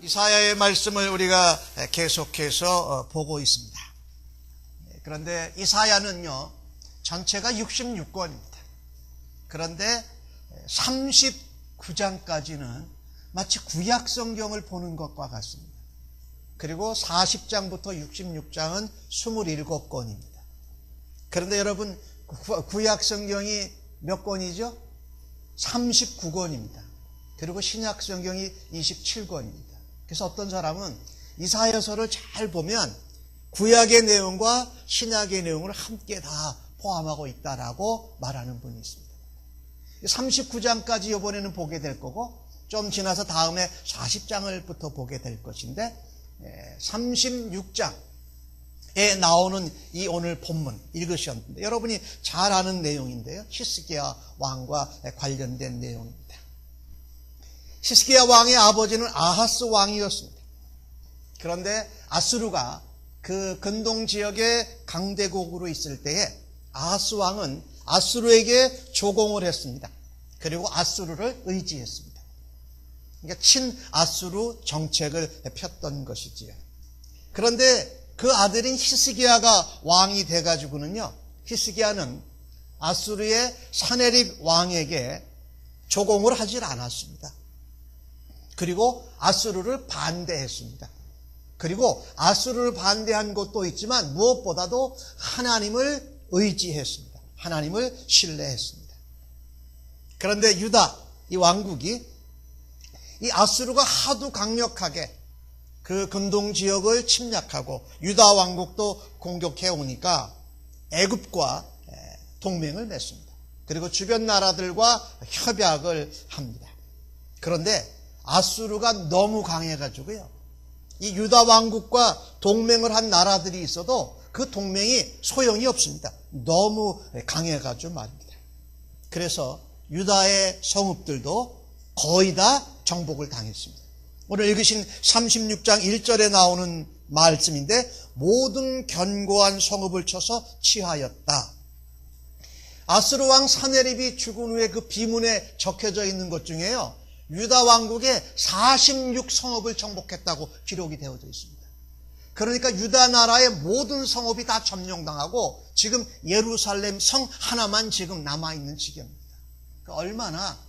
이사야의 말씀을 우리가 계속해서 보고 있습니다. 그런데 이사야는요, 전체가 66권입니다. 그런데 39장까지는 마치 구약 성경을 보는 것과 같습니다. 그리고 40장부터 66장은 27권입니다. 그런데 여러분, 구약 성경이 몇 권이죠? 39권입니다. 그리고 신약 성경이 27권입니다. 그래서 어떤 사람은 이사야서를 잘 보면 구약의 내용과 신약의 내용을 함께 다 포함하고 있다라고 말하는 분이 있습니다. 39장까지 이번에는 보게 될 거고, 좀 지나서 다음에 40장을부터 보게 될 것인데, 36장에 나오는 이 오늘 본문 읽으셨는데, 여러분이 잘 아는 내용인데요, 히스기야 왕과 관련된 내용입니다. 히스기야 왕의 아버지는 아하스 왕이었습니다. 그런데 아수르가 그 근동 지역의 강대국으로 있을 때에 아하스 왕은 아수르에게 조공을 했습니다. 그리고 아수르를 의지했습니다. 그러니까 친아수르 정책을 폈던 것이지요. 그런데 그 아들인 히스기야가 왕이 돼가지고는요, 히스기야는 아수르의 사네립 왕에게 조공을 하질 않았습니다. 그리고 아수르를 반대했습니다. 그리고 아수르를 반대한 것도 있지만 무엇보다도 하나님을 의지했습니다. 하나님을 신뢰했습니다. 그런데 유다, 이 왕국이 이 아수르가 하도 강력하게 그 근동 지역을 침략하고 유다 왕국도 공격해 오니까 애굽과 동맹을 맺습니다. 그리고 주변 나라들과 협약을 합니다. 그런데 아수르가 너무 강해가지고요, 이 유다 왕국과 동맹을 한 나라들이 있어도 그 동맹이 소용이 없습니다. 너무 강해가지고 말입니다. 그래서 유다의 성읍들도 거의 다 정복을 당했습니다. 오늘 읽으신 36장 1절에 나오는 말씀인데, 모든 견고한 성읍을 쳐서 취하였다. 아수르 왕 사네립이 죽은 후에 그 비문에 적혀져 있는 것 중에요, 유다 왕국의 46성읍을 정복했다고 기록이 되어져 있습니다. 그러니까 유다 나라의 모든 성읍이 다 점령당하고 지금 예루살렘 성 하나만 지금 남아있는 지경입니다. 그러니까 얼마나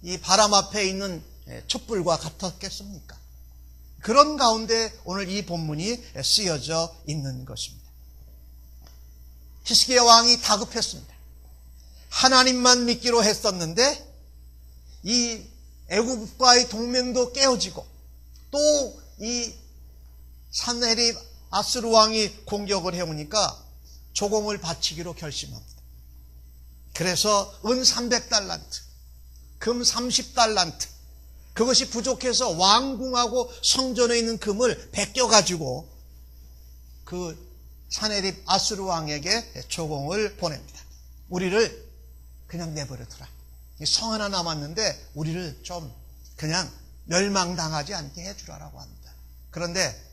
이 바람 앞에 있는 촛불과 같았겠습니까? 그런 가운데 오늘 이 본문이 쓰여져 있는 것입니다. 히스기야 왕이 다급했습니다. 하나님만 믿기로 했었는데 이 애굽과의 동맹도 깨어지고 또 이 사네립 아수르 왕이 공격을 해오니까 조공을 바치기로 결심합니다. 그래서 은 300달란트, 금 30달란트, 그것이 부족해서 왕궁하고 성전에 있는 금을 베껴가지고 그 사네립 아수르 왕에게 조공을 보냅니다. 우리를 그냥 내버려두라. 성 하나 남았는데 우리를 좀 그냥 멸망당하지 않게 해주라라고 합니다. 그런데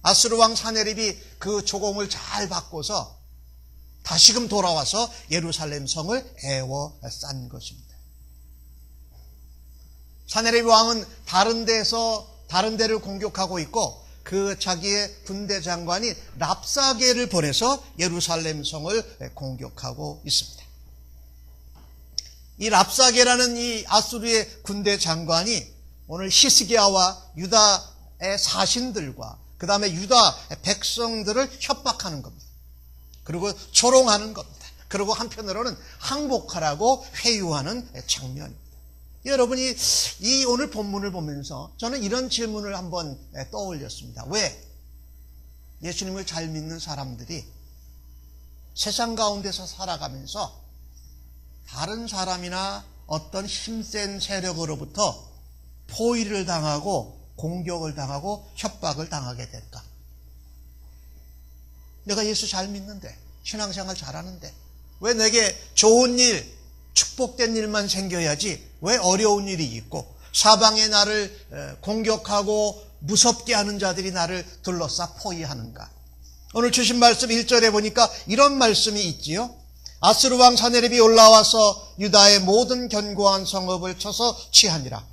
아수르 왕 사네립이 그 조공을 잘 받고서 다시금 돌아와서 예루살렘 성을 에워싼 것입니다. 사네립 왕은 다른 데를 공격하고 있고, 그 자기의 군대 장관이 랍사게를 보내서 예루살렘 성을 공격하고 있습니다. 이 랍사게라는 이 아수르의 군대 장관이 오늘 히스기야와 유다의 사신들과 그 다음에 유다 백성들을 협박하는 겁니다. 그리고 조롱하는 겁니다. 그리고 한편으로는 항복하라고 회유하는 장면입니다. 여러분이 이 오늘 본문을 보면서 저는 이런 질문을 한번 떠올렸습니다. 왜 예수님을 잘 믿는 사람들이 세상 가운데서 살아가면서 다른 사람이나 어떤 힘센 세력으로부터 포위를 당하고 공격을 당하고 협박을 당하게 될까? 내가 예수 잘 믿는데, 신앙생활 잘하는데 왜 내게 좋은 일, 축복된 일만 생겨야지 왜 어려운 일이 있고 사방에 나를 공격하고 무섭게 하는 자들이 나를 둘러싸 포위하는가? 오늘 주신 말씀 1절에 보니까 이런 말씀이 있지요. 아스루 왕 사네립이 올라와서 유다의 모든 견고한 성읍을 쳐서 취하니라.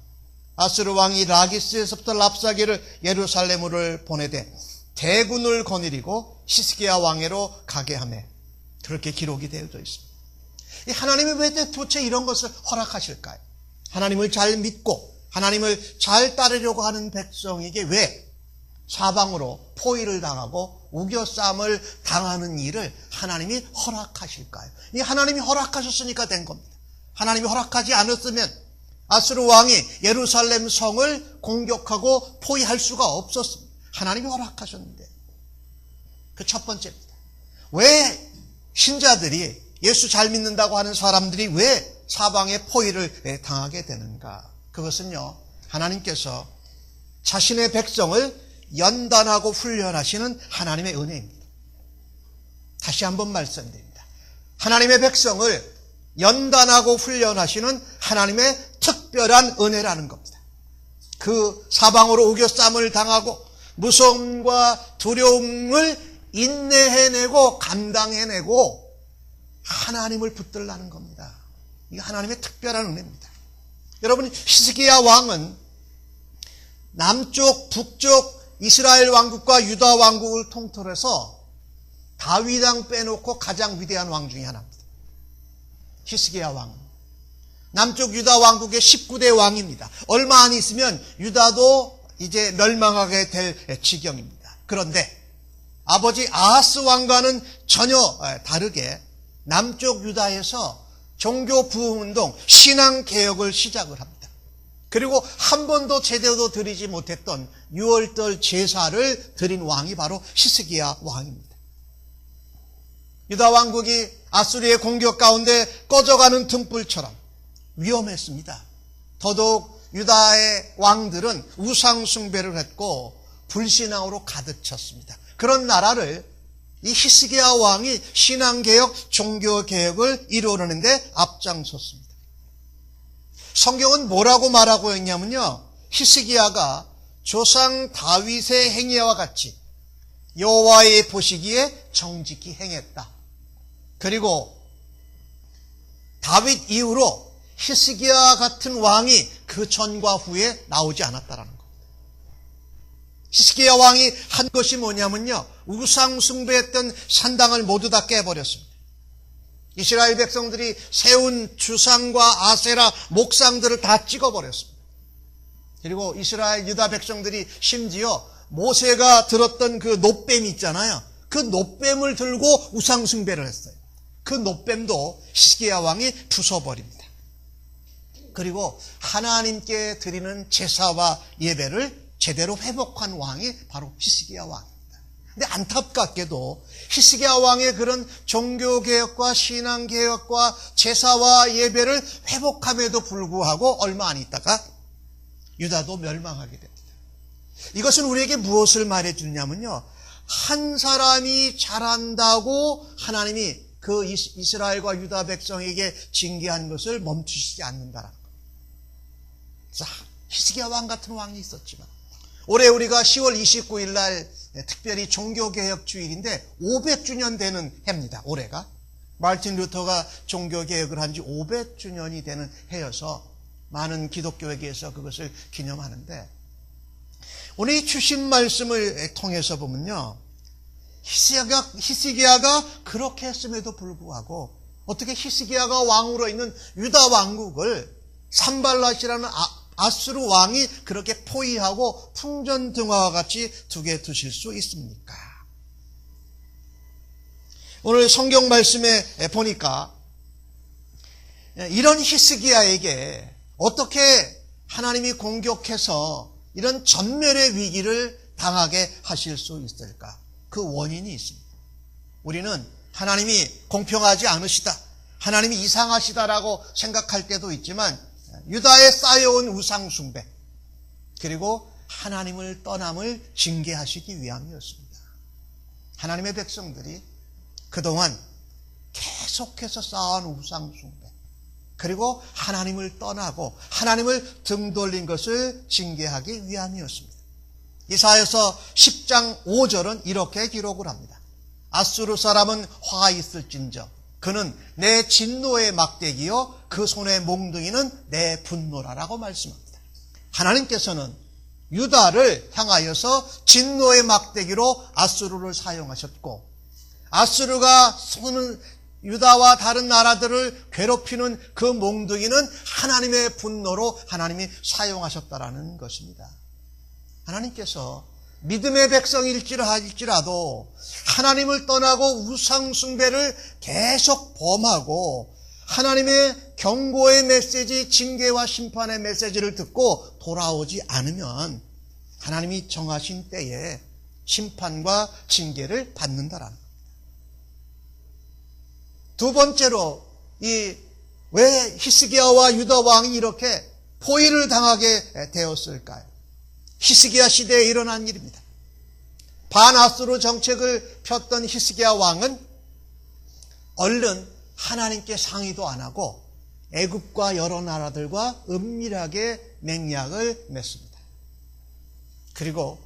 아스루 왕이 라기스에서부터 랍사게를 예루살렘으로 보내되 대군을 거느리고 히스기야 왕에로 가게 하매, 그렇게 기록이 되어져 있습니다. 하나님이 왜 도대체 이런 것을 허락하실까요? 하나님을 잘 믿고 하나님을 잘 따르려고 하는 백성에게 왜 사방으로 포위를 당하고 우겨쌈을 당하는 일을 하나님이 허락하실까요? 이 하나님이 허락하셨으니까 된 겁니다. 하나님이 허락하지 않았으면 아스루 왕이 예루살렘 성을 공격하고 포위할 수가 없었습니다. 하나님이 허락하셨는데, 그 첫 번째입니다. 왜 신자들이, 예수 잘 믿는다고 하는 사람들이 왜 사방에 포위를 당하게 되는가? 그것은요, 하나님께서 자신의 백성을 연단하고 훈련하시는 하나님의 은혜입니다. 다시 한번 말씀드립니다. 하나님의 백성을 연단하고 훈련하시는 하나님의 특별한 은혜라는 겁니다. 그 사방으로 우겨쌈을 당하고 무서움과 두려움을 인내해내고 감당해내고 하나님을 붙들라는 겁니다. 이게 하나님의 특별한 은혜입니다. 여러분, 히스기야 왕은 남쪽, 북쪽 이스라엘 왕국과 유다 왕국을 통틀어서 다윗 왕 빼놓고 가장 위대한 왕 중에 하나입니다. 히스기야 왕은 남쪽 유다 왕국의 19대 왕입니다. 얼마 안 있으면 유다도 이제 멸망하게 될 지경입니다. 그런데 아버지 아하스 왕과는 전혀 다르게 남쪽 유다에서 종교 부흥운동, 신앙개혁을 시작을 합니다. 그리고 한 번도 제대로 드리지 못했던 6월절 제사를 드린 왕이 바로 히스기야 왕입니다. 유다 왕국이 아수리의 공격 가운데 꺼져가는 등불처럼 위험했습니다. 더더욱 유다의 왕들은 우상 숭배를 했고 불신앙으로 가득 찼습니다. 그런 나라를 이 히스기야 왕이 신앙개혁, 종교개혁을 이루어내는데 앞장섰습니다. 성경은 뭐라고 말하고 있냐면요, 히스기야가 조상 다윗의 행위와 같이 여호와의 보시기에 정직히 행했다. 그리고 다윗 이후로 히스기야 같은 왕이 그 전과 후에 나오지 않았다라는 겁니다. 히스기야 왕이 한 것이 뭐냐면요, 우상 숭배했던 산당을 모두 다 깨버렸습니다. 이스라엘 백성들이 세운 주상과 아세라 목상들을 다 찍어버렸습니다. 그리고 이스라엘 유다 백성들이 심지어 모세가 들었던 그 놋뱀 있잖아요. 그 놋뱀을 들고 우상 숭배를 했어요. 그 놋뱀도 히스기야 왕이 부숴버립니다. 그리고 하나님께 드리는 제사와 예배를 제대로 회복한 왕이 바로 히스기야 왕입니다. 근데 안타깝게도 히스기야 왕의 그런 종교개혁과 신앙개혁과 제사와 예배를 회복함에도 불구하고 얼마 안 있다가 유다도 멸망하게 됩니다. 이것은 우리에게 무엇을 말해주냐면요, 한 사람이 잘한다고 하나님이 그 이스라엘과 유다 백성에게 징계한 것을 멈추시지 않는다라는 겁니다. 그래서 히스기야 왕 같은 왕이 있었지만 올해 우리가 10월 29일 날 특별히 종교개혁 주일인데 500주년 되는 해입니다. 올해가 마르틴 루터가 종교개혁을 한 지 500주년이 되는 해여서 많은 기독교회에서 그것을 기념하는데, 오늘 이 주신 말씀을 통해서 보면요, 히스기야가 그렇게 했음에도 불구하고 어떻게 히스기야가 왕으로 있는 유다 왕국을 산발랏이라는 아수르 왕이 그렇게 포위하고 풍전등화와 같이 두게 두실 수 있습니까? 오늘 성경 말씀에 보니까 이런 히스기야에게 어떻게 하나님이 공격해서 이런 전멸의 위기를 당하게 하실 수 있을까? 그 원인이 있습니다. 우리는 하나님이 공평하지 않으시다, 하나님이 이상하시다라고 생각할 때도 있지만 유다에 쌓여온 우상 숭배 그리고 하나님을 떠남을 징계하시기 위함이었습니다. 하나님의 백성들이 그동안 계속해서 쌓아온 우상 숭배, 그리고 하나님을 떠나고 하나님을 등 돌린 것을 징계하기 위함이었습니다. 이사야서 10장 5절은 이렇게 기록을 합니다. 아수르 사람은 화 있을진저 그는 내 진노의 막대기요 그 손의 몽둥이는 내 분노라라고 말씀합니다. 하나님께서는 유다를 향하여서 진노의 막대기로 아수르를 사용하셨고, 아수르가 유다와 다른 나라들을 괴롭히는 그 몽둥이는 하나님의 분노로 하나님이 사용하셨다라는 것입니다. 하나님께서 믿음의 백성일지라도 하나님을 떠나고 우상 숭배를 계속 범하고 하나님의 경고의 메시지, 징계와 심판의 메시지를 듣고 돌아오지 않으면 하나님이 정하신 때에 심판과 징계를 받는다라는 겁니다. 두 번째로 왜 히스기야와 유다 왕이 이렇게 포위를 당하게 되었을까요? 히스기야 시대에 일어난 일입니다. 반아수르 정책을 폈던 히스기야 왕은 얼른 하나님께 상의도 안 하고 애굽과 여러 나라들과 은밀하게 맹약을 맺습니다. 그리고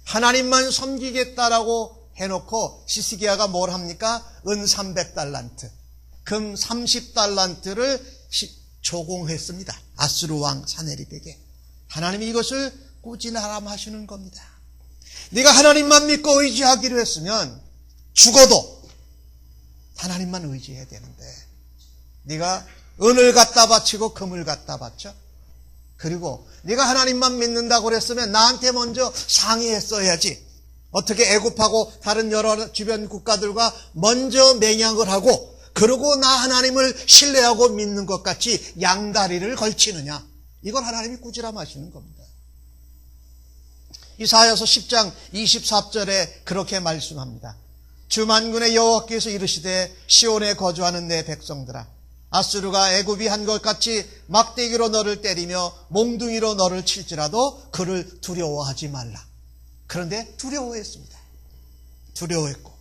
하나님만 섬기겠다라고 해놓고 히스기야가 뭘 합니까? 은 300달란트, 금 30달란트를 조공했습니다. 아수르 왕 사네립에게. 하나님이 이것을 꾸준하람하시는 겁니다. 네가 하나님만 믿고 의지하기로 했으면 죽어도 하나님만 의지해야 되는데 네가 은을 갖다 바치고 금을 갖다 바쳐? 그리고 네가 하나님만 믿는다고 그랬으면 나한테 먼저 상의했어야지. 어떻게 애굽하고 다른 여러 주변 국가들과 먼저 맹약을 하고 그러고 나 하나님을 신뢰하고 믿는 것 같이 양다리를 걸치느냐. 이걸 하나님이 꾸지람하시는 겁니다. 이사야서 10장 24절에 그렇게 말씀합니다. 주 만군의 여호와께서 이르시되 시온에 거주하는 내 백성들아, 아수르가 애굽이 한 것 같이 막대기로 너를 때리며 몽둥이로 너를 칠지라도 그를 두려워하지 말라. 그런데 두려워했습니다. 두려워했고.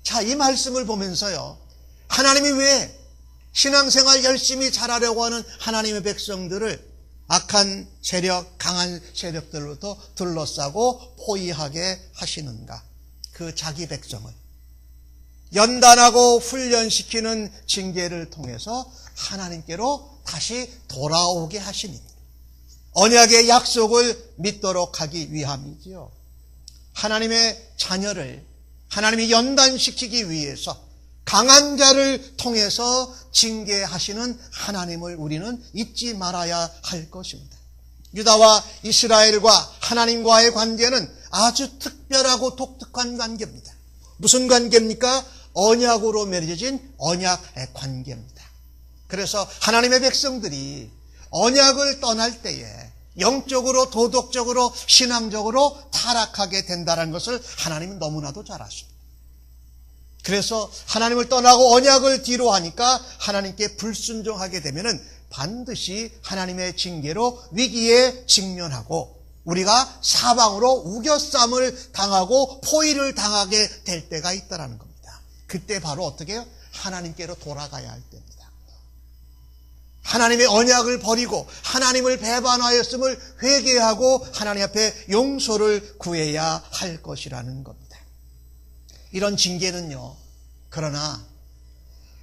자, 이 말씀을 보면서요, 하나님이 왜 신앙생활 열심히 잘하려고 하는 하나님의 백성들을 악한 세력, 강한 세력들로부터 둘러싸고 포위하게 하시는가? 그 자기 백성을 연단하고 훈련시키는 징계를 통해서 하나님께로 다시 돌아오게 하시니 언약의 약속을 믿도록 하기 위함이지요. 하나님의 자녀를 하나님이 연단시키기 위해서 강한 자를 통해서 징계하시는 하나님을 우리는 잊지 말아야 할 것입니다. 유다와 이스라엘과 하나님과의 관계는 아주 특별하고 독특한 관계입니다. 무슨 관계입니까? 언약으로 맺어진 언약의 관계입니다. 그래서 하나님의 백성들이 언약을 떠날 때에 영적으로, 도덕적으로, 신앙적으로 타락하게 된다는 것을 하나님은 너무나도 잘 아십니다. 그래서 하나님을 떠나고 언약을 뒤로 하니까 하나님께 불순종하게 되면은 반드시 하나님의 징계로 위기에 직면하고 우리가 사방으로 우겨쌈을 당하고 포위를 당하게 될 때가 있다는 겁니다. 그때 바로 어떻게 해요? 하나님께로 돌아가야 할 때입니다. 하나님의 언약을 버리고 하나님을 배반하였음을 회개하고 하나님 앞에 용서를 구해야 할 것이라는 겁니다. 이런 징계는요, 그러나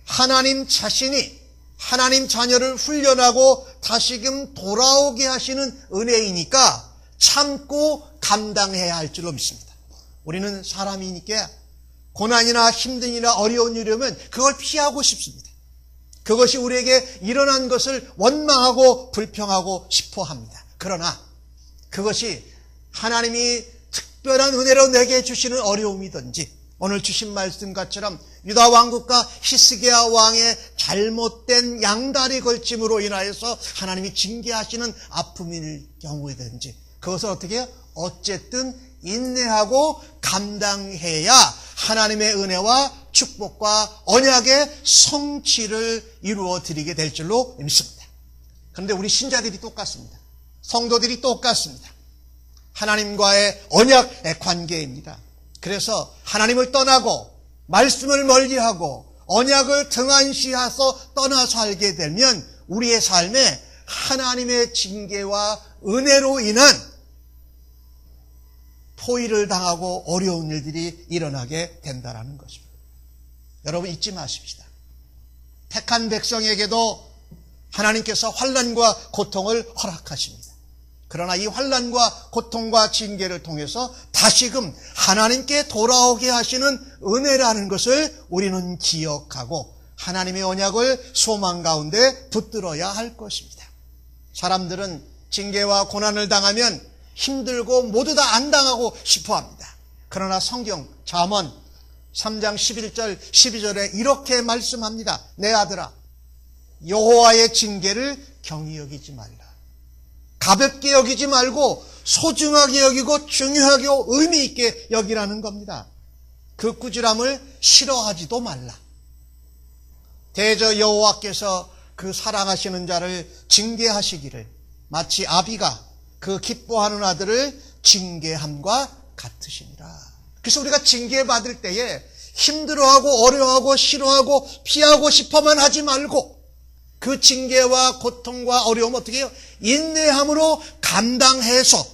하나님 자신이 하나님 자녀를 훈련하고 다시금 돌아오게 하시는 은혜이니까 참고 감당해야 할 줄로 믿습니다. 우리는 사람이니까 고난이나 힘든 일이나 어려운 일이면 그걸 피하고 싶습니다. 그것이 우리에게 일어난 것을 원망하고 불평하고 싶어 합니다. 그러나 그것이 하나님이 특별한 은혜로 내게 주시는 어려움이든지 오늘 주신 말씀처럼 유다 왕국과 히스기야 왕의 잘못된 양다리 걸침으로 인하여서 하나님이 징계하시는 아픔일 경우이든지 그것을 어떻게 해요? 어쨌든 인내하고 감당해야 하나님의 은혜와 축복과 언약의 성취를 이루어 드리게 될 줄로 믿습니다. 그런데 우리 신자들이 똑같습니다. 성도들이 똑같습니다. 하나님과의 언약의 관계입니다. 그래서 하나님을 떠나고 말씀을 멀리하고 언약을 등한시해서 떠나 살게 되면 우리의 삶에 하나님의 징계와 은혜로 인한 포위를 당하고 어려운 일들이 일어나게 된다는 것입니다. 여러분 잊지 마십시다. 택한 백성에게도 하나님께서 환난과 고통을 허락하십니다. 그러나 이 환난과 고통과 징계를 통해서 다시금 하나님께 돌아오게 하시는 은혜라는 것을 우리는 기억하고 하나님의 언약을 소망 가운데 붙들어야 할 것입니다. 사람들은 징계와 고난을 당하면 힘들고 모두 다 안 당하고 싶어합니다. 그러나 성경 잠언 3장 11절 12절에 이렇게 말씀합니다. 내 아들아, 여호와의 징계를 경히 여기지 말라. 가볍게 여기지 말고 소중하게 여기고 중요하게 의미 있게 여기라는 겁니다. 그 꾸지람을 싫어하지도 말라. 대저 여호와께서 그 사랑하시는 자를 징계하시기를 마치 아비가 그 기뻐하는 아들을 징계함과 같으시니라. 그래서 우리가 징계받을 때에 힘들어하고 어려워하고 싫어하고 피하고 싶어만 하지 말고 그 징계와 고통과 어려움 어떻게 해요? 인내함으로 감당해서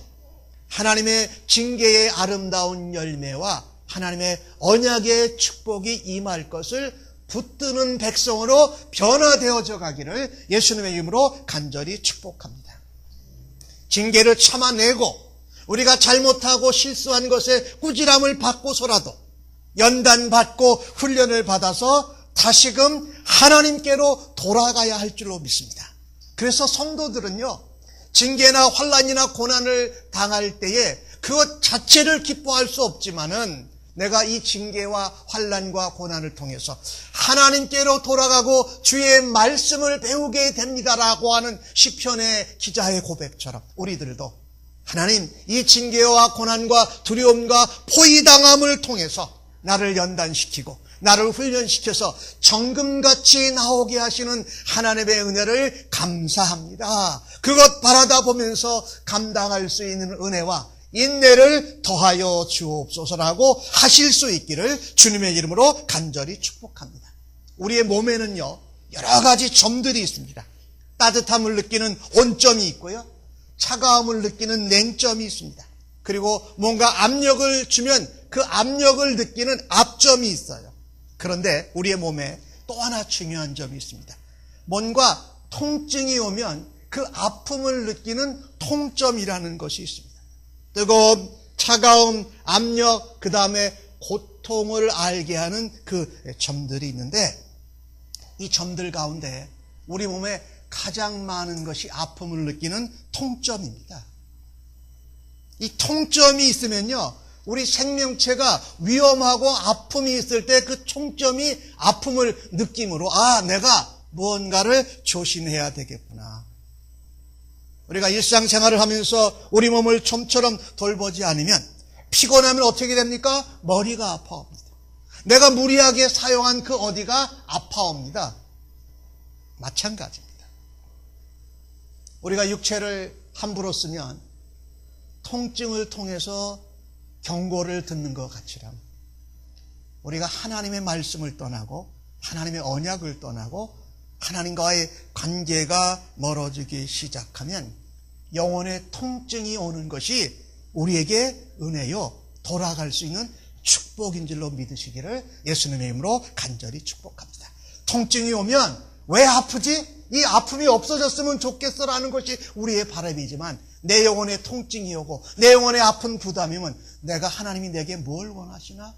하나님의 징계의 아름다운 열매와 하나님의 언약의 축복이 임할 것을 붙드는 백성으로 변화되어져 가기를 예수님의 이름으로 간절히 축복합니다. 징계를 참아내고 우리가 잘못하고 실수한 것에 꾸지람을 받고서라도 연단받고 훈련을 받아서 다시금 하나님께로 돌아가야 할 줄로 믿습니다. 그래서 성도들은요, 징계나 환난이나 고난을 당할 때에 그것 자체를 기뻐할 수 없지만은 내가 이 징계와 환난과 고난을 통해서 하나님께로 돌아가고 주의 말씀을 배우게 됩니다라고 하는 시편의 기자의 고백처럼 우리들도 하나님, 이 징계와 고난과 두려움과 포위당함을 통해서 나를 연단시키고 나를 훈련시켜서 정금같이 나오게 하시는 하나님의 은혜를 감사합니다. 그것 바라다 보면서 감당할 수 있는 은혜와 인내를 더하여 주옵소서라고 하실 수 있기를 주님의 이름으로 간절히 축복합니다. 우리의 몸에는요, 여러 가지 점들이 있습니다. 따뜻함을 느끼는 온점이 있고요, 차가움을 느끼는 냉점이 있습니다. 그리고 뭔가 압력을 주면 그 압력을 느끼는 압점이 있어요. 그런데 우리의 몸에 또 하나 중요한 점이 있습니다. 뭔가 통증이 오면 그 아픔을 느끼는 통점이라는 것이 있습니다. 뜨거움, 차가움, 압력, 그 다음에 고통을 알게 하는 그 점들이 있는데 이 점들 가운데 우리 몸에 가장 많은 것이 아픔을 느끼는 통점입니다. 이 통점이 있으면요, 우리 생명체가 위험하고 아픔이 있을 때 그 통점이 아픔을 느낌으로 내가 무언가를 조심해야 되겠구나. 우리가 일상생활을 하면서 우리 몸을 좀처럼 돌보지 않으면 피곤하면 어떻게 됩니까? 머리가 아파옵니다. 내가 무리하게 사용한 그 어디가 아파옵니다. 마찬가지입니다. 우리가 육체를 함부로 쓰면 통증을 통해서 경고를 듣는 것 같이라면 우리가 하나님의 말씀을 떠나고 하나님의 언약을 떠나고 하나님과의 관계가 멀어지기 시작하면 영혼의 통증이 오는 것이 우리에게 은혜요, 돌아갈 수 있는 축복인 줄로 믿으시기를 예수님의 이름으로 간절히 축복합니다. 통증이 오면 왜 아프지? 이 아픔이 없어졌으면 좋겠어라는 것이 우리의 바람이지만 내 영혼에 통증이 오고 내 영혼에 아픈 부담이면 내가 하나님이 내게 뭘 원하시나?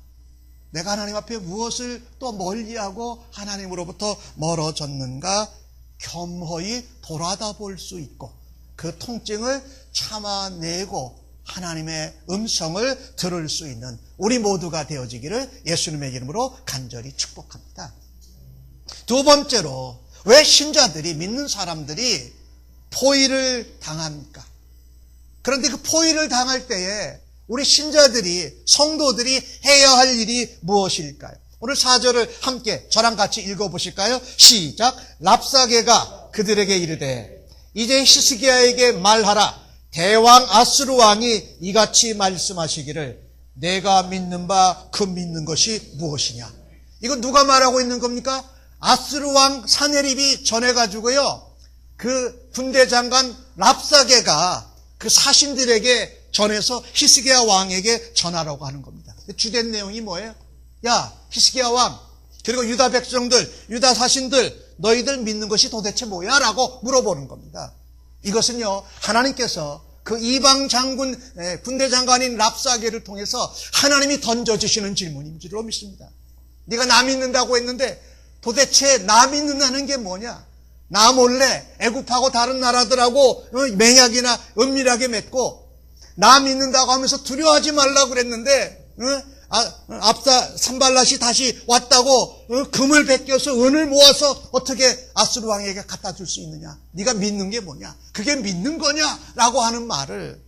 내가 하나님 앞에 무엇을 또 멀리하고 하나님으로부터 멀어졌는가? 겸허히 돌아다 볼 수 있고 그 통증을 참아내고 하나님의 음성을 들을 수 있는 우리 모두가 되어지기를 예수님의 이름으로 간절히 축복합니다. 두 번째로, 왜 신자들이, 믿는 사람들이 포위를 당합니까? 그런데 그 포위를 당할 때에 우리 신자들이, 성도들이 해야 할 일이 무엇일까요? 오늘 4절을 함께 저랑 같이 읽어보실까요? 시작. 랍사게가 그들에게 이르되 이제 히스기야에게 말하라. 대왕 아수르 왕이 이같이 말씀하시기를 내가 믿는 바 그 믿는 것이 무엇이냐? 이거 누가 말하고 있는 겁니까? 아수르 왕 사네립이 전해가지고요, 그 군대 장관 랍사게가 그 사신들에게 전해서 히스기야 왕에게 전하라고 하는 겁니다. 주된 내용이 뭐예요? 야, 히스기야 왕, 그리고 유다 백성들, 유다 사신들, 너희들 믿는 것이 도대체 뭐야? 라고 물어보는 겁니다. 이것은요, 하나님께서 그 이방 장군, 군대 장관인 랍사게를 통해서 하나님이 던져주시는 질문인 줄로 믿습니다. 네가 나 믿는다고 했는데 도대체 나 믿는다는 게 뭐냐? 나 몰래 애굽하고 다른 나라들하고 맹약이나 은밀하게 맺고 나 믿는다고 하면서 두려워하지 말라고 그랬는데 압사 산발랏이 다시 왔다고 금을 베껴서 은을 모아서 어떻게 아수르 왕에게 갖다 줄 수 있느냐? 네가 믿는 게 뭐냐? 그게 믿는 거냐? 라고 하는 말을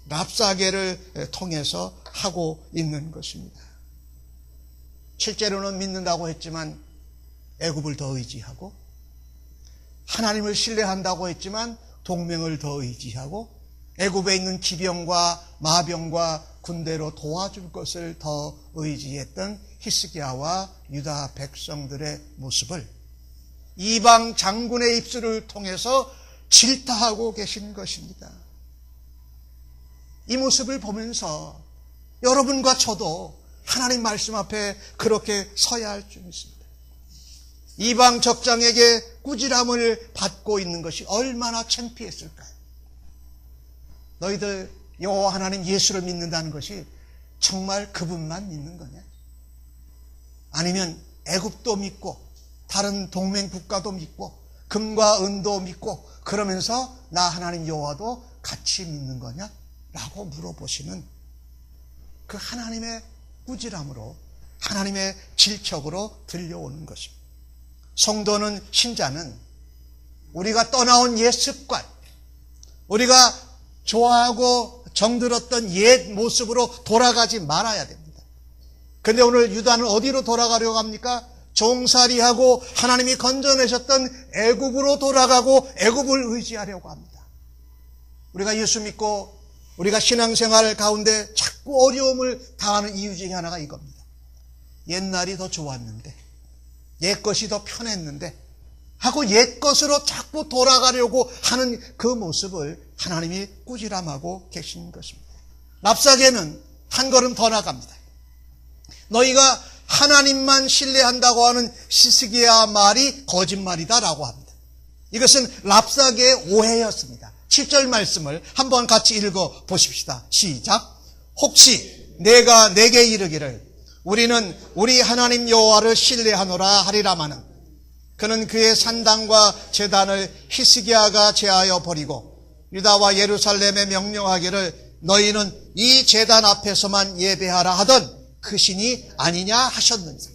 랍사게를 통해서 하고 있는 것입니다. 실제로는 믿는다고 했지만 애굽을 더 의지하고, 하나님을 신뢰한다고 했지만 동맹을 더 의지하고, 애굽에 있는 기병과 마병과 군대로 도와줄 것을 더 의지했던 히스기야와 유다 백성들의 모습을 이방 장군의 입술을 통해서 질타하고 계신 것입니다. 이 모습을 보면서 여러분과 저도 하나님 말씀 앞에 그렇게 서야 할 줄 믿습니다. 이방 적장에게 꾸지람을 받고 있는 것이 얼마나 창피했을까요? 너희들 여호와 하나님 예수를 믿는다는 것이 정말 그분만 믿는 거냐? 아니면 애굽도 믿고 다른 동맹 국가도 믿고 금과 은도 믿고 그러면서 나 하나님 여호와도 같이 믿는 거냐? 라고 물어보시는 그 하나님의 꾸지람으로, 하나님의 질책으로 들려오는 것입니다. 성도는, 신자는 우리가 떠나온 옛 습관, 우리가 좋아하고 정들었던 옛 모습으로 돌아가지 말아야 됩니다. 그런데 오늘 유다는 어디로 돌아가려고 합니까? 종살이하고 하나님이 건져내셨던 애굽으로 돌아가고 애굽을 의지하려고 합니다. 우리가 예수 믿고 우리가 신앙생활 가운데 자꾸 어려움을 당하는 이유 중에 하나가 이겁니다. 옛날이 더 좋았는데, 옛 것이 더 편했는데 하고 옛 것으로 자꾸 돌아가려고 하는 그 모습을 하나님이 꾸지람하고 계신 것입니다. 랍사게는 한 걸음 더 나갑니다. 너희가 하나님만 신뢰한다고 하는 히스기야 말이 거짓말이다라고 합니다. 이것은 랍사게의 오해였습니다. 7절 말씀을 한번 같이 읽어 보십시다. 시작. 혹시 내가 내게 이르기를 우리는 우리 하나님 여호와를 신뢰하노라 하리라마는 그는 그의 산당과 제단을 히스기야가 제하여 버리고 유다와 예루살렘에 명령하기를 너희는 이 제단 앞에서만 예배하라 하던 그 신이 아니냐 하셨느니라.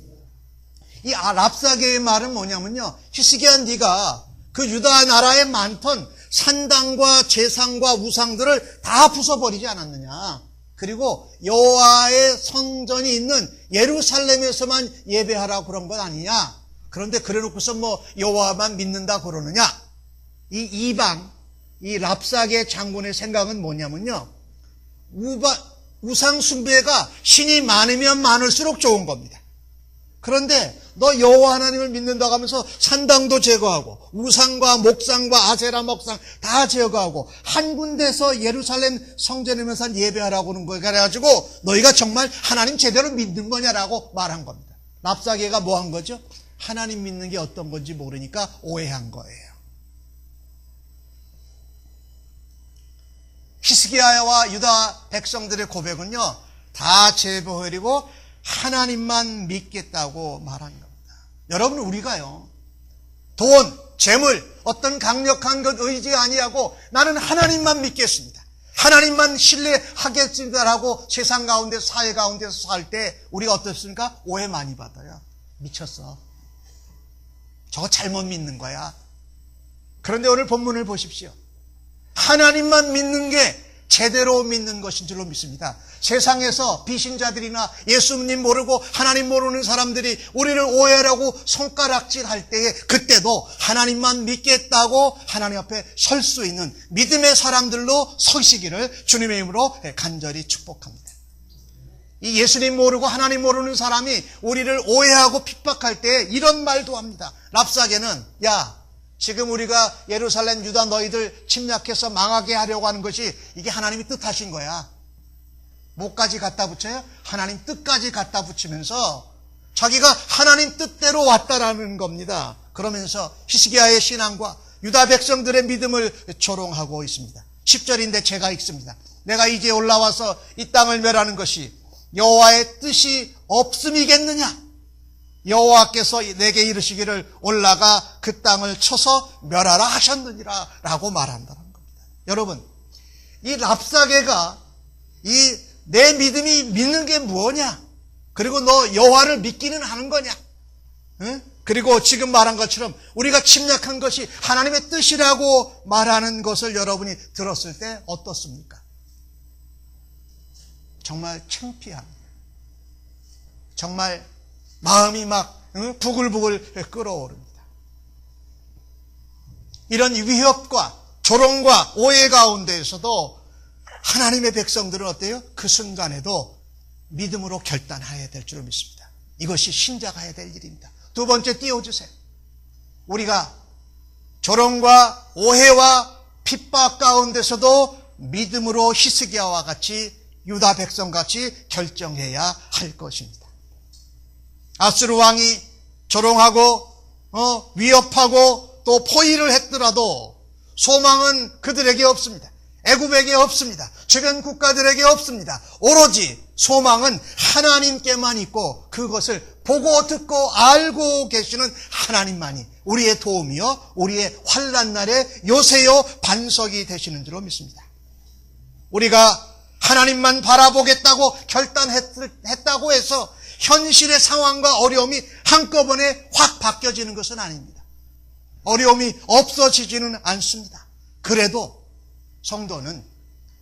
이 랍사게의 말은 뭐냐면요, 히스기야 네가 그 유다 나라에 많던 산당과 제상과 우상들을 다 부숴버리지 않았느냐. 그리고 여호와의 성전이 있는 예루살렘에서만 예배하라고 그런 것 아니냐. 그런데 그래놓고서 뭐 여호와만 믿는다 그러느냐. 이 이방, 이 랍사게 장군의 생각은 뭐냐면요, 우상 숭배가 신이 많으면 많을수록 좋은 겁니다. 그런데 너 여호와 하나님을 믿는다고 하면서 산당도 제거하고 우상과 목상과 아세라 목상 다 제거하고 한 군데서 예루살렘 성전에만 예배하라고 하는 거야. 그래가지고 너희가 정말 하나님 제대로 믿는 거냐라고 말한 겁니다. 랍사게가 뭐 한 거죠? 하나님 믿는 게 어떤 건지 모르니까 오해한 거예요. 히스기야와 유다 백성들의 고백은요, 다 제거해버리고 하나님만 믿겠다고 말한 겁니다. 여러분, 우리가요, 돈, 재물, 어떤 강력한 것 의지 아니하고 나는 하나님만 믿겠습니다, 하나님만 신뢰하겠습니다라고 세상 가운데, 사회 가운데서 살 때 우리가 어떻습니까? 오해 많이 받아요. 미쳤어, 저거 잘못 믿는 거야. 그런데 오늘 본문을 보십시오. 하나님만 믿는 게 제대로 믿는 것인 줄로 믿습니다. 세상에서 비신자들이나 예수님 모르고 하나님 모르는 사람들이 우리를 오해하라고 손가락질 할 때에 그때도 하나님만 믿겠다고 하나님 앞에 설 수 있는 믿음의 사람들로 서시기를 주님의 이름으로 간절히 축복합니다. 이 예수님 모르고 하나님 모르는 사람이 우리를 오해하고 핍박할 때 이런 말도 합니다. 랍사게는 야, 지금 우리가 예루살렘 유다 너희들 침략해서 망하게 하려고 하는 것이 이게 하나님이 뜻하신 거야. 뭐까지 갖다 붙여요? 하나님 뜻까지 갖다 붙이면서 자기가 하나님 뜻대로 왔다라는 겁니다. 그러면서 히스기야의 신앙과 유다 백성들의 믿음을 조롱하고 있습니다. 10절인데 제가 읽습니다. 내가 이제 올라와서 이 땅을 멸하는 것이 여호와의 뜻이 없음이겠느냐? 여호와께서 내게 이르시기를 올라가 그 땅을 쳐서 멸하라 하셨느니라 라고 말한다는 겁니다. 여러분, 이 랍사게가 내 믿음이 믿는 게 뭐냐? 그리고 너 여호와를 믿기는 하는 거냐? 응? 그리고 지금 말한 것처럼 우리가 침략한 것이 하나님의 뜻이라고 말하는 것을 여러분이 들었을 때 어떻습니까? 정말 창피합니다. 정말 마음이 막 부글부글 끓어오릅니다. 이런 위협과 조롱과 오해 가운데에서도 하나님의 백성들은 어때요? 그 순간에도 믿음으로 결단해야 될 줄 믿습니다. 이것이 신자가 해야 될 일입니다. 두 번째 띄워주세요. 우리가 조롱과 오해와 핍박 가운데서도 믿음으로 히스기야와 같이 유다 백성같이 결정해야 할 것입니다. 아수르 왕이 조롱하고 위협하고 또 포위를 했더라도 소망은 그들에게 없습니다. 애굽에게 없습니다. 주변 국가들에게 없습니다. 오로지 소망은 하나님께만 있고 그것을 보고 듣고 알고 계시는 하나님만이 우리의 도움이요 우리의 환난 날에 요새요 반석이 되시는 줄로 믿습니다. 우리가 하나님만 바라보겠다고 결단했다고 해서 현실의 상황과 어려움이 한꺼번에 확 바뀌어지는 것은 아닙니다. 어려움이 없어지지는 않습니다. 그래도 성도는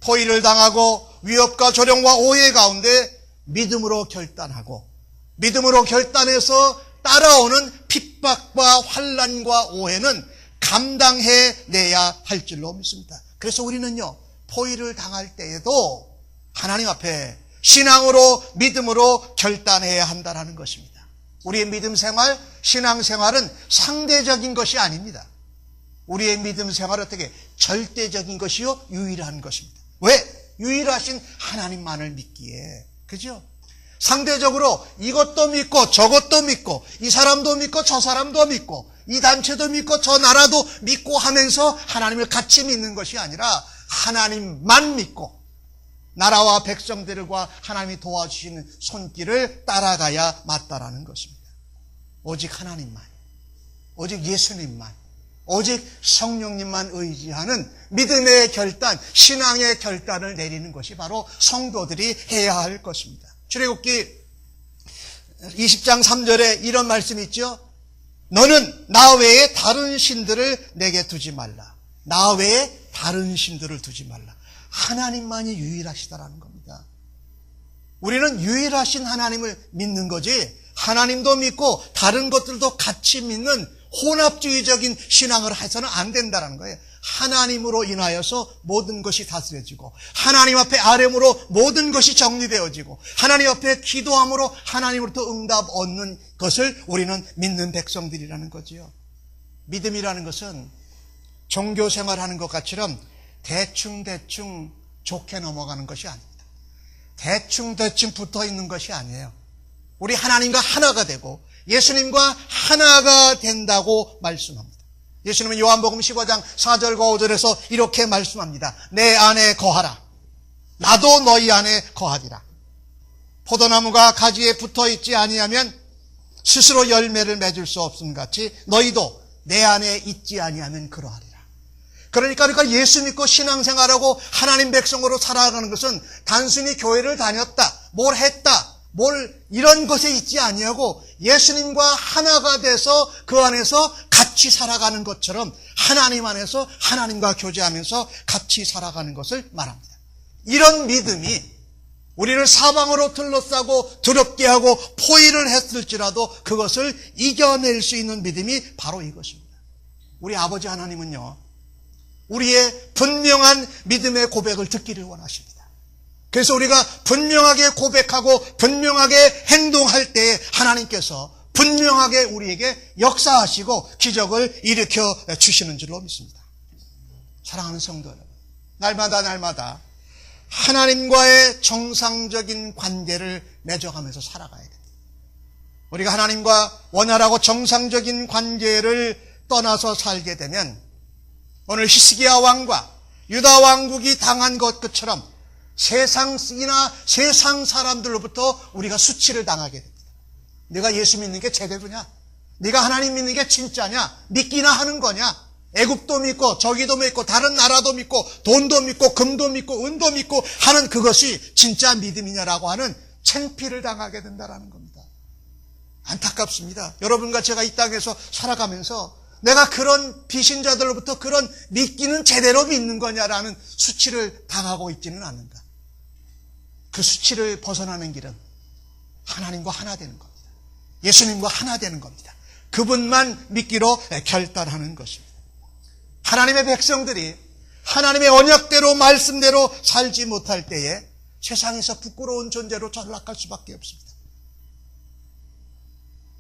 포위를 당하고 위협과 조롱과 오해 가운데 믿음으로 결단하고 믿음으로 결단해서 따라오는 핍박과 환난과 오해는 감당해내야 할 줄로 믿습니다. 그래서 우리는요 포위를 당할 때에도 하나님 앞에 신앙으로 믿음으로 결단해야 한다는 것입니다. 우리의 믿음 생활, 신앙 생활은 상대적인 것이 아닙니다. 우리의 믿음 생활은 어떻게 절대적인 것이요 유일한 것입니다. 왜? 유일하신 하나님만을 믿기에. 그죠? 상대적으로 이것도 믿고 저것도 믿고 이 사람도 믿고 저 사람도 믿고 이 단체도 믿고 저 나라도 믿고 하면서 하나님을 같이 믿는 것이 아니라 하나님만 믿고 나라와 백성들과 하나님이 도와주시는 손길을 따라가야 맞다라는 것입니다. 오직 하나님만, 오직 예수님만, 오직 성령님만 의지하는 믿음의 결단, 신앙의 결단을 내리는 것이 바로 성도들이 해야 할 것입니다. 출애굽기 20장 3절에 이런 말씀이 있죠. 너는 나 외에 다른 신들을 내게 두지 말라. 나 외에 다른 신들을 두지 말라. 하나님만이 유일하시다라는 겁니다. 우리는 유일하신 하나님을 믿는 거지 하나님도 믿고 다른 것들도 같이 믿는 혼합주의적인 신앙을 해서는 안 된다는 거예요. 하나님으로 인하여서 모든 것이 다스려지고 하나님 앞에 아뢰므로 모든 것이 정리되어지고 하나님 앞에 기도함으로 하나님으로부터 응답 얻는 것을 우리는 믿는 백성들이라는 거지요. 믿음이라는 것은 종교 생활하는 것 같처럼 대충 좋게 넘어가는 것이 아닙니다. 대충 붙어 있는 것이 아니에요. 우리 하나님과 하나가 되고 예수님과 하나가 된다고 말씀합니다. 예수님은 요한복음 15장 4절과 5절에서 이렇게 말씀합니다. 내 안에 거하라. 나도 너희 안에 거하리라. 포도나무가 가지에 붙어 있지 아니하면 스스로 열매를 맺을 수 없음 같이 너희도 내 안에 있지 아니하면 그러하리라. 그러니까 예수 믿고 신앙생활하고 하나님 백성으로 살아가는 것은 단순히 교회를 다녔다, 뭘 했다, 이런 것에 있지 아니하고 예수님과 하나가 돼서 그 안에서 같이 살아가는 것처럼 하나님 안에서 하나님과 교제하면서 같이 살아가는 것을 말합니다. 이런 믿음이 우리를 사방으로 둘러싸고 두렵게 하고 포위를 했을지라도 그것을 이겨낼 수 있는 믿음이 바로 이것입니다. 우리 아버지 하나님은요, 우리의 분명한 믿음의 고백을 듣기를 원하십니다. 그래서 우리가 분명하게 고백하고 분명하게 행동할 때에 하나님께서 분명하게 우리에게 역사하시고 기적을 일으켜 주시는 줄로 믿습니다. 사랑하는 성도 여러분, 날마다 하나님과의 정상적인 관계를 맺어가면서 살아가야 됩니다. 우리가 하나님과 원활하고 정상적인 관계를 떠나서 살게 되면 오늘 히스기야 왕과 유다 왕국이 당한 것처럼 세상이나 세상 사람들로부터 우리가 수치를 당하게 됩니다. 네가 예수 믿는 게 제대로냐? 네가 하나님 믿는 게 진짜냐? 믿기나 하는 거냐? 애굽도 믿고 저기도 믿고 다른 나라도 믿고 돈도 믿고 금도 믿고 은도 믿고 하는 그것이 진짜 믿음이냐라고 하는 창피를 당하게 된다는 겁니다. 안타깝습니다. 여러분과 제가 이 땅에서 살아가면서 내가 그런 비신자들로부터 그런 믿기는 제대로 믿는 거냐라는 수치를 당하고 있지는 않는가. 그 수치를 벗어나는 길은 하나님과 하나 되는 겁니다. 예수님과 하나 되는 겁니다. 그분만 믿기로 결단하는 것입니다. 하나님의 백성들이 하나님의 언약대로 말씀대로 살지 못할 때에 세상에서 부끄러운 존재로 전락할 수밖에 없습니다.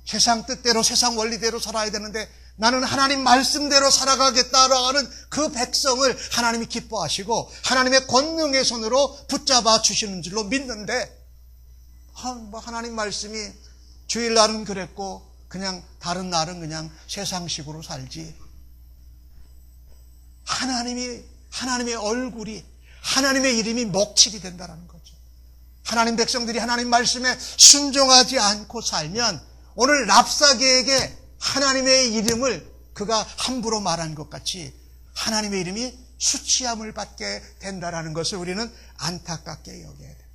세상 뜻대로 세상 원리대로 살아야 되는데 나는 하나님 말씀대로 살아가겠다라고 하는 그 백성을 하나님이 기뻐하시고 하나님의 권능의 손으로 붙잡아 주시는 줄로 믿는데 하나님 말씀이 주일날은 그랬고 그냥 다른 날은 그냥 세상식으로 살지. 하나님의 얼굴이 하나님의 이름이 먹칠이 된다는 거죠. 하나님 백성들이 하나님 말씀에 순종하지 않고 살면 오늘 랍사게에게 하나님의 이름을 그가 함부로 말한 것 같이 하나님의 이름이 수치함을 받게 된다는 것을 우리는 안타깝게 여겨야 돼요.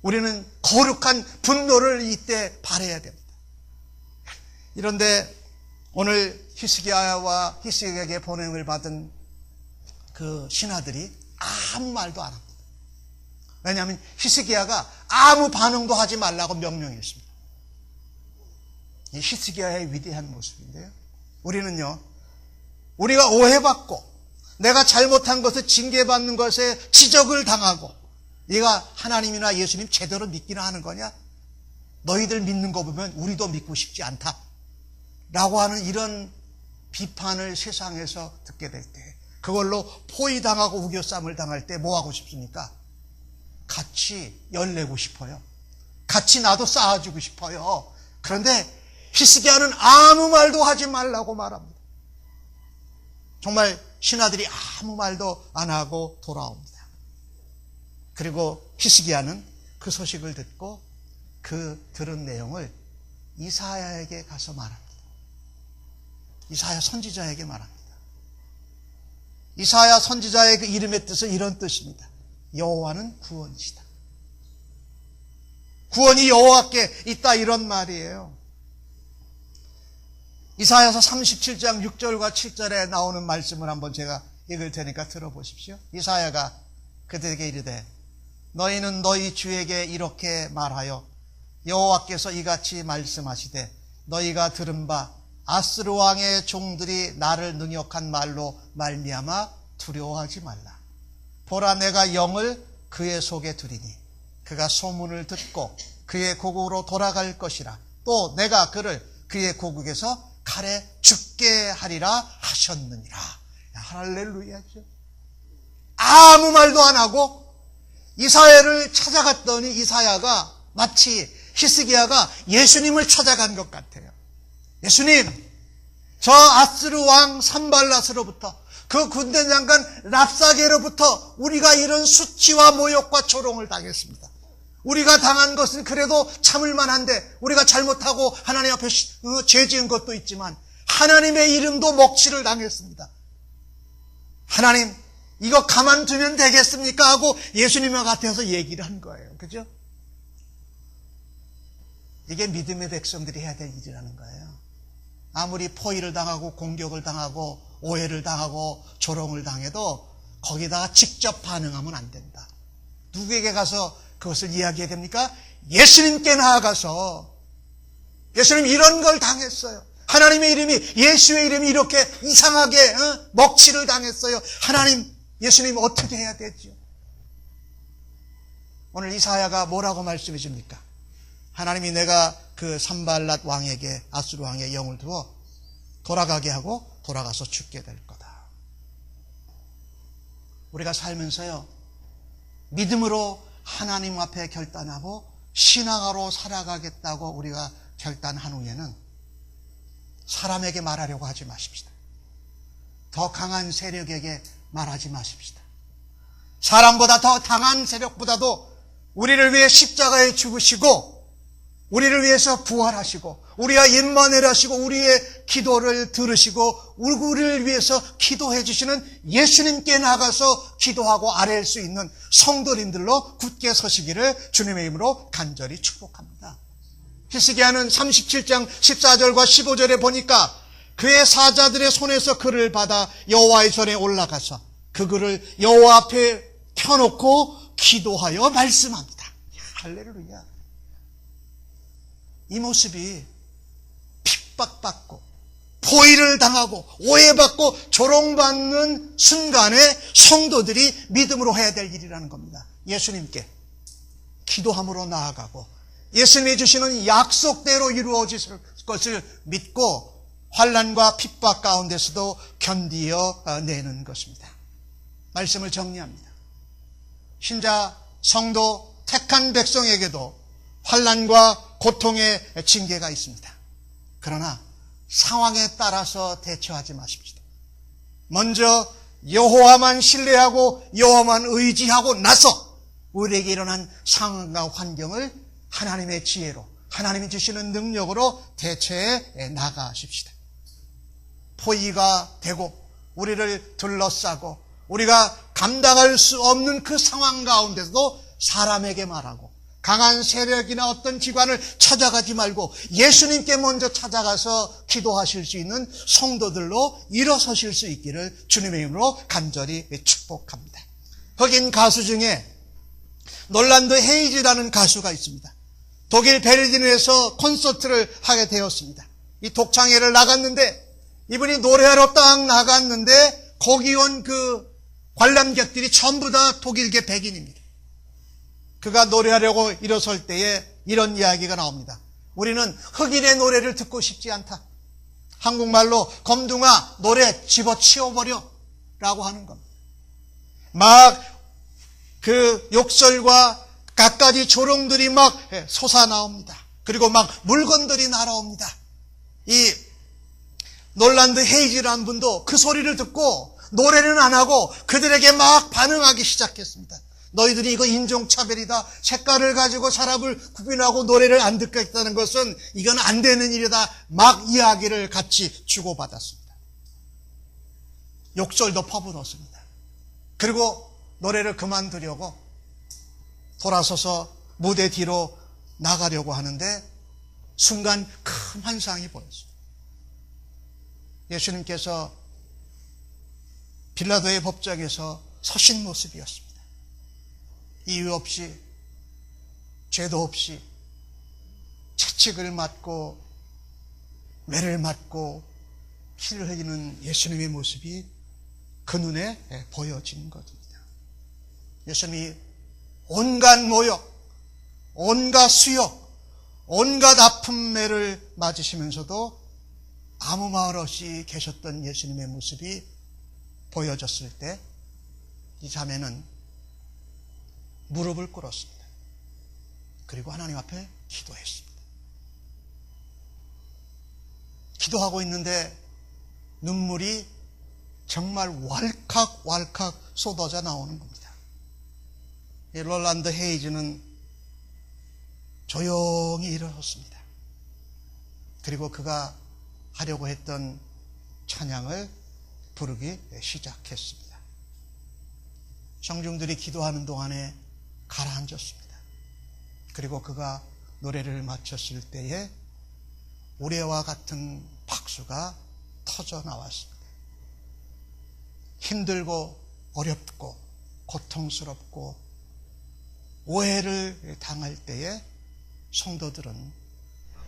우리는 거룩한 분노를 이때 발해야 됩니다. 이런데 오늘 히스기야와 히스기야에게 보냄을 받은 그 신하들이 아무 말도 안 합니다. 왜냐하면 히스기야가 아무 반응도 하지 말라고 명령했습니다. 이 히스기야의 위대한 모습인데요. 우리는요, 우리가 오해받고 내가 잘못한 것을 징계받는 것에 지적을 당하고 네가 하나님이나 예수님 제대로 믿기나 하는 거냐? 너희들 믿는 거 보면 우리도 믿고 싶지 않다 라고 하는 이런 비판을 세상에서 듣게 될 때 그걸로 포위당하고 우겨쌈을 당할 때 뭐 하고 싶습니까? 같이 열내고 싶어요. 같이 나도 쌓아주고 싶어요. 그런데 히스기야는 아무 말도 하지 말라고 말합니다. 정말 신하들이 아무 말도 안 하고 돌아옵니다. 그리고 히스기야는 그 소식을 듣고 그 들은 내용을 이사야에게 가서 말합니다. 이사야 선지자에게 말합니다. 이사야 선지자의 그 이름의 뜻은 이런 뜻입니다. 여호와는 구원이시다. 구원이 여호와께 있다 이런 말이에요. 이사야서 37장 6절과 7절에 나오는 말씀을 한번 제가 읽을 테니까 들어보십시오. 이사야가 그들에게 이르되 너희는 너희 주에게 이렇게 말하여 여호와께서 이같이 말씀하시되 너희가 들은 바 아스루 왕의 종들이 나를 능욕한 말로 말미암아 두려워하지 말라. 보라 내가 영을 그의 속에 두리니 그가 소문을 듣고 그의 고국으로 돌아갈 것이라. 또 내가 그를 그의 고국에서 칼에 죽게 하리라 하셨느니라. 할렐루야죠. 아무 말도 안 하고 이사야를 찾아갔더니 이사야가 마치 히스기야가 예수님을 찾아간 것 같아요. 예수님, 저 아스루 왕 산발랏으로부터 그 군대 장관 랍사게로부터 우리가 이런 수치와 모욕과 조롱을 당했습니다. 우리가 당한 것은 그래도 참을 만한데 우리가 잘못하고 하나님 앞에 죄 지은 것도 있지만 하나님의 이름도 먹칠을 당했습니다. 하나님, 이거 가만두면 되겠습니까? 하고 예수님과 같아서 얘기를 한 거예요. 그죠? 이게 믿음의 백성들이 해야 될 일이라는 거예요. 아무리 포위를 당하고 공격을 당하고 오해를 당하고 조롱을 당해도 거기다가 직접 반응하면 안 된다. 누구에게 가서 그것을 이야기해야 됩니까? 예수님께 나아가서 예수님 이런 걸 당했어요. 하나님의 이름이, 예수의 이름이 이렇게 이상하게 먹칠을 당했어요. 하나님, 예수님 어떻게 해야 되죠? 오늘 이사야가 뭐라고 말씀해 줍니까? 하나님이 내가 그 산발랏 왕에게, 아수르 왕의 영을 두어 돌아가게 하고 돌아가서 죽게 될 거다. 우리가 살면서요, 믿음으로 하나님 앞에 결단하고 신앙으로 살아가겠다고 우리가 결단한 후에는 사람에게 말하려고 하지 마십시다. 더 강한 세력에게 말하지 마십시다. 사람보다 더 강한 세력보다도 우리를 위해 십자가에 죽으시고 우리를 위해서 부활하시고 우리와 임마누엘 하시고 우리의 기도를 들으시고 우리를 위해서 기도해 주시는 예수님께 나가서 기도하고 아뢰일 수 있는 성도님들로 굳게 서시기를 주님의 이름으로 간절히 축복합니다. 히스기야는 37장 14절과 15절에 보니까 그의 사자들의 손에서 글을 받아 여호와의 전에 올라가서 그 글을 여호와 앞에 펴놓고 기도하여 말씀합니다. 할렐루야. 이 모습이 핍박받고 포위를 당하고 오해받고 조롱받는 순간에 성도들이 믿음으로 해야 될 일이라는 겁니다. 예수님께 기도함으로 나아가고 예수님이 주시는 약속대로 이루어질 것을 믿고 환난과 핍박 가운데서도 견디어 내는 것입니다. 말씀을 정리합니다. 신자, 성도, 택한 백성에게도 환난과 고통의 징계가 있습니다. 그러나 상황에 따라서 대처하지 마십시다. 먼저 여호와만 신뢰하고 여호와만 의지하고 나서 우리에게 일어난 상황과 환경을 하나님의 지혜로 하나님이 주시는 능력으로 대처해 나가십시다. 포위가 되고 우리를 둘러싸고 우리가 감당할 수 없는 그 상황 가운데서도 사람에게 말하고 강한 세력이나 어떤 기관을 찾아가지 말고 예수님께 먼저 찾아가서 기도하실 수 있는 성도들로 일어서실 수 있기를 주님의 이름으로 간절히 축복합니다. 흑인 가수 중에 놀란드 헤이즈라는 가수가 있습니다. 독일 베르린에서 콘서트를 하게 되었습니다. 이 독창회를 나갔는데 이분이 노래하러 딱 나갔는데 거기 온 그 관람객들이 전부 다 독일계 백인입니다. 그가 노래하려고 일어설 때에 이런 이야기가 나옵니다. 우리는 흑인의 노래를 듣고 싶지 않다. 한국말로 검둥아 노래 집어치워버려 라고 하는 겁니다. 막 그 욕설과 갖가지 조롱들이 막 솟아나옵니다. 그리고 막 물건들이 날아옵니다. 이 놀란드 헤이즈라는 분도 그 소리를 듣고 노래는 안 하고 그들에게 막 반응하기 시작했습니다. 너희들이 이거 인종차별이다. 색깔을 가지고 사람을 구분하고 노래를 안 듣겠다는 것은 이건 안 되는 일이다. 막 이야기를 같이 주고받았습니다. 욕설도 퍼붓었습니다. 그리고 노래를 그만두려고 돌아서서 무대 뒤로 나가려고 하는데 순간 큰 환상이 보였습니다. 예수님께서 빌라도의 법정에서 서신 모습이었습니다. 이유 없이 죄도 없이 채찍을 맞고 매를 맞고 피를 흘리는 예수님의 모습이 그 눈에 보여진 것입니다. 예수님이 온갖 모욕, 온갖 수욕, 온갖 아픔매를 맞으시면서도 아무 말 없이 계셨던 예수님의 모습이 보여졌을 때 이 자매는 무릎을 꿇었습니다. 그리고 하나님 앞에 기도했습니다. 기도하고 있는데 눈물이 정말 왈칵왈칵 쏟아져 나오는 겁니다. 이 놀란드 헤이즈는 조용히 일어섰습니다. 그리고 그가 하려고 했던 찬양을 부르기 시작했습니다. 청중들이 기도하는 동안에 가라앉았습니다. 그리고 그가 노래를 마쳤을 때에 우레와 같은 박수가 터져 나왔습니다. 힘들고 어렵고 고통스럽고 오해를 당할 때에 성도들은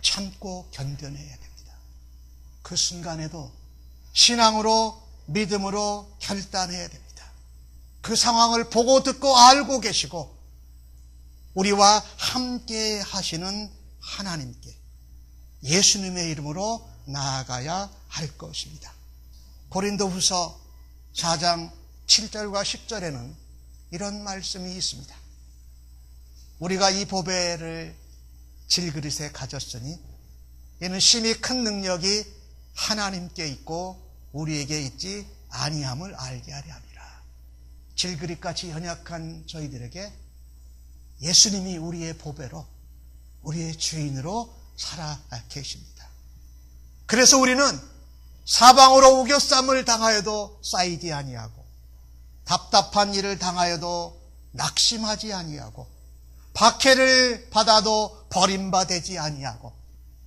참고 견뎌내야 됩니다. 그 순간에도 신앙으로 믿음으로 결단해야 됩니다. 그 상황을 보고 듣고 알고 계시고 우리와 함께 하시는 하나님께 예수님의 이름으로 나아가야 할 것입니다. 고린도후서 4장 7절과 10절에는 이런 말씀이 있습니다. 우리가 이 보배를 질그릇에 가졌으니 이는 심히 큰 능력이 하나님께 있고 우리에게 있지 아니함을 알게 하려 함이라. 질그릇같이 연약한 저희들에게 예수님이 우리의 보배로, 우리의 주인으로 살아 계십니다. 그래서 우리는 사방으로 우겨쌈을 당하여도 쌓이지 아니하고, 답답한 일을 당하여도 낙심하지 아니하고, 박해를 받아도 버림받지 아니하고,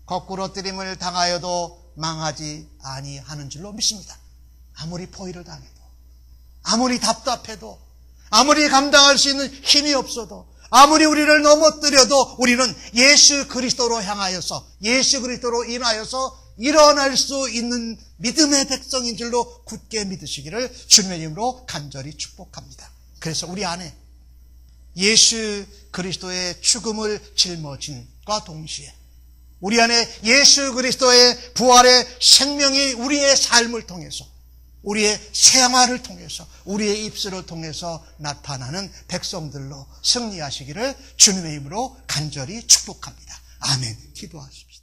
거꾸러뜨림을 당하여도 망하지 아니하는 줄로 믿습니다. 아무리 포위를 당해도, 아무리 답답해도, 아무리 감당할 수 있는 힘이 없어도, 아무리 우리를 넘어뜨려도 우리는 예수 그리스도로 향하여서, 예수 그리스도로 인하여서 일어날 수 있는 믿음의 백성인 줄로 굳게 믿으시기를 주님의 이름으로 간절히 축복합니다. 그래서 우리 안에 예수 그리스도의 죽음을 짊어진과 동시에 우리 안에 예수 그리스도의 부활의 생명이 우리의 삶을 통해서, 우리의 생활을 통해서, 우리의 입술을 통해서 나타나는 백성들로 승리하시기를 주님의 이름으로 간절히 축복합니다. 아멘. 기도하십시오.